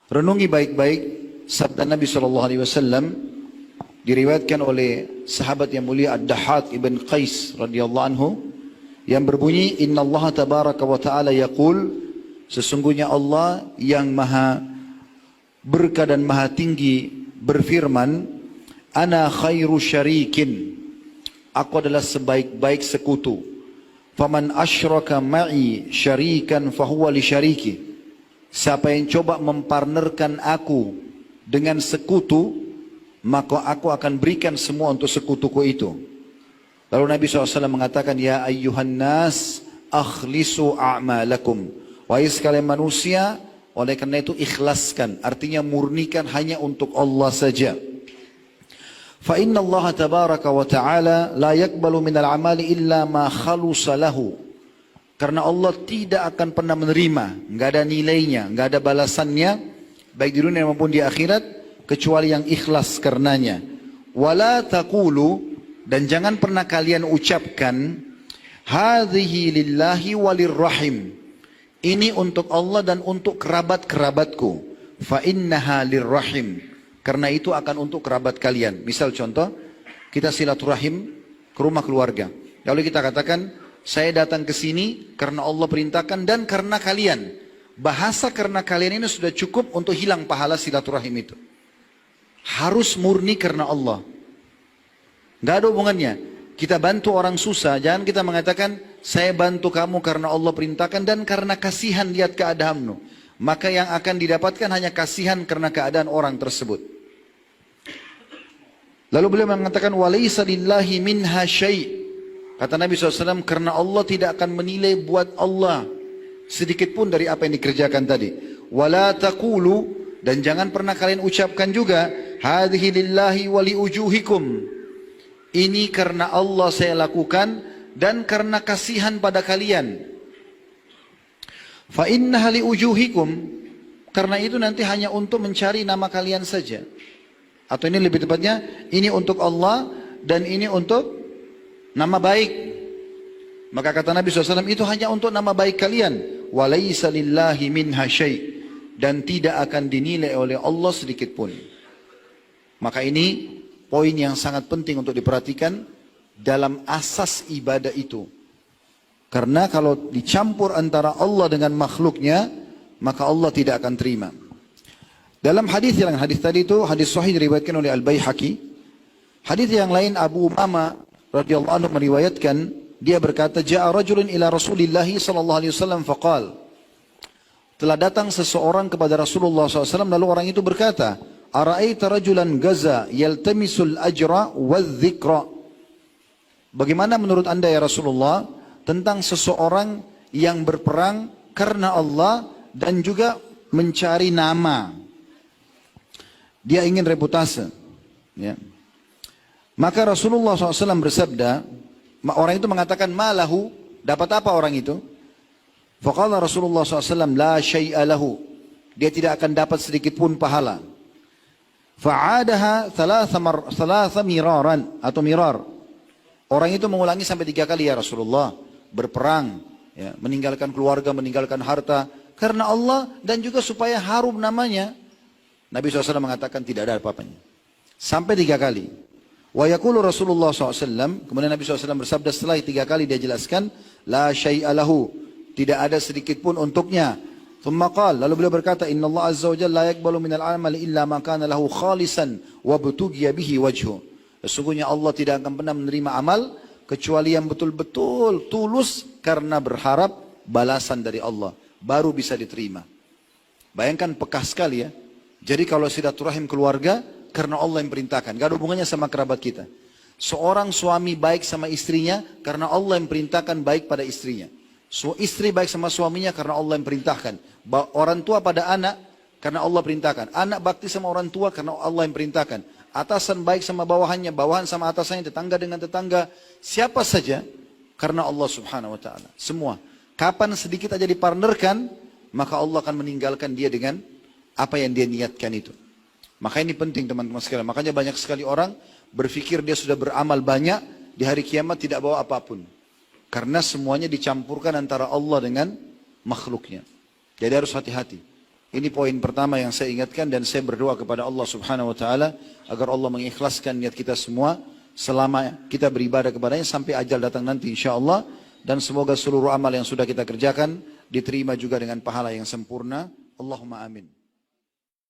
Renungi baik-baik sabda Nabi SAW diriwayatkan oleh sahabat yang mulia Ad-Dahhak ibn Qais radhiyallahu anhu yang berbunyi, Inna Allah tabaraka wa ta'ala yaqul, sesungguhnya Allah yang maha berkah dan maha tinggi berfirman, Ana khairu syarikin, aku adalah sebaik-baik sekutu. Faman asyraka ma'i syarikan fahuwa li syariki. Siapa yang coba mempartnerkan aku dengan sekutu, maka aku akan berikan semua untuk sekutuku itu. Lalu Nabi SAW mengatakan, Ya ayyuhan nas, akhlisu a'malakum. Wahai sekalian manusia, oleh karena itu ikhlaskan. Artinya murnikan hanya untuk Allah saja. Fa inna Allah tabaraka wa ta'ala la yakbalu minal amali illa ma khalusa lahu. Karena Allah tidak akan pernah menerima, nggak ada nilainya, nggak ada balasannya, baik di dunia maupun di akhirat, kecuali yang ikhlas karenanya. Wala taqulu, dan jangan pernah kalian ucapkan, hadhihi lillahi walirrahim. Ini untuk Allah dan untuk kerabat-kerabatku. Fa innaha lirrahim. Karena itu akan untuk kerabat kalian. Misal contoh, kita silaturahim ke rumah keluarga. Lalu kita katakan, saya datang ke sini karena Allah perintahkan dan karena kalian. Bahasa karena kalian ini sudah cukup untuk hilang pahala silaturahim itu. Harus murni karena Allah. Gak ada hubungannya. Kita bantu orang susah, jangan kita mengatakan, saya bantu kamu karena Allah perintahkan dan karena kasihan lihat keadaanmu. Maka yang akan didapatkan hanya kasihan karena keadaan orang tersebut. Lalu beliau mengatakan, walaysa lillahi minha syai'. Kata Nabi SAW, karena Allah tidak akan menilai buat Allah sedikit pun dari apa yang dikerjakan tadi. Wala taqulu, dan jangan pernah kalian ucapkan juga, hadhihi lillahi wa liujuhikum. Ini karena Allah saya lakukan dan karena kasihan pada kalian. Fa innaha liujuhikum, karena itu nanti hanya untuk mencari nama kalian saja. Atau ini lebih tepatnya, ini untuk Allah dan ini untuk nama baik. Maka kata Nabi SAW, itu hanya untuk nama baik kalian. Walaysa lillahi minha syai', dan tidak akan dinilai oleh Allah sedikit pun. Maka ini poin yang sangat penting untuk diperhatikan dalam asas ibadah itu. Karena kalau dicampur antara Allah dengan makhluknya, maka Allah tidak akan terima. Dalam hadis yang hadis tadi itu hadis sahih diriwayatkan oleh Al-Baihaqi. Hadis yang lain Abu Umamah radhiyallahu anhu meriwayatkan, dia berkata, Ja'a rajulun ila Rasulillah sallallahu alaihi wasallam faqal. Telah datang seseorang kepada Rasulullah SAW, lalu orang itu berkata, Ara'aita rajulan gaza yaltamisul ajra wadh-dhikra. Bagaimana menurut Anda ya Rasulullah tentang seseorang yang berperang karena Allah dan juga mencari nama. Dia ingin reputasi. Ya. Maka Rasulullah SAW bersabda, orang itu mengatakan, malahu, dapat apa orang itu? Faqala Rasulullah SAW, la syai'a lahu. Dia tidak akan dapat sedikit pun pahala. Fa'adaha thalatha miraran, atau mirar. Orang itu mengulangi sampai 3 kali, ya Rasulullah. Berperang, ya, meninggalkan keluarga, meninggalkan harta, karena Allah dan juga supaya harum namanya. Nabi SAW mengatakan tidak ada apa-apanya. Sampai 3 kali. Wa yaqulu Rasulullah SAW, kemudian Nabi SAW bersabda setelah 3 kali dia jelaskan, la syai'a lahu, tidak ada sedikit pun untuknya. Thumma qala, lalu beliau berkata, Inna Allah Azza wa Jalla la yakbalu minal amali illa ma kana lahu khalisan wa butughiya bihi wajhu. Sesungguhnya Allah tidak akan pernah menerima amal kecuali yang betul-betul tulus karena berharap balasan dari Allah, baru bisa diterima. Bayangkan pekah sekali ya. Jadi kalau silaturahim keluarga karena Allah yang perintahkan, gak ada hubungannya sama kerabat kita. Seorang suami baik sama istrinya karena Allah yang perintahkan baik pada istrinya. Istri baik sama suaminya karena Allah yang perintahkan. Orang tua pada anak karena Allah perintahkan. Anak bakti sama orang tua karena Allah yang perintahkan. Atasan baik sama bawahannya, bawahan sama atasannya, tetangga dengan tetangga. Siapa saja karena Allah Subhanahu wa ta'ala. Semua. Kapan sedikit aja dipartnerkan, maka Allah akan meninggalkan dia dengan apa yang dia niatkan itu. Maka ini penting teman-teman sekalian. Makanya banyak sekali orang berpikir dia sudah beramal banyak, di hari kiamat tidak bawa apapun. Karena semuanya dicampurkan antara Allah dengan makhluknya. Jadi harus hati-hati. Ini poin pertama yang saya ingatkan dan saya berdoa kepada Allah Subhanahu wa taala agar Allah mengikhlaskan niat kita semua selama kita beribadah kepadanya sampai ajal datang nanti insyaallah, dan semoga seluruh amal yang sudah kita kerjakan diterima juga dengan pahala yang sempurna. Allahumma amin.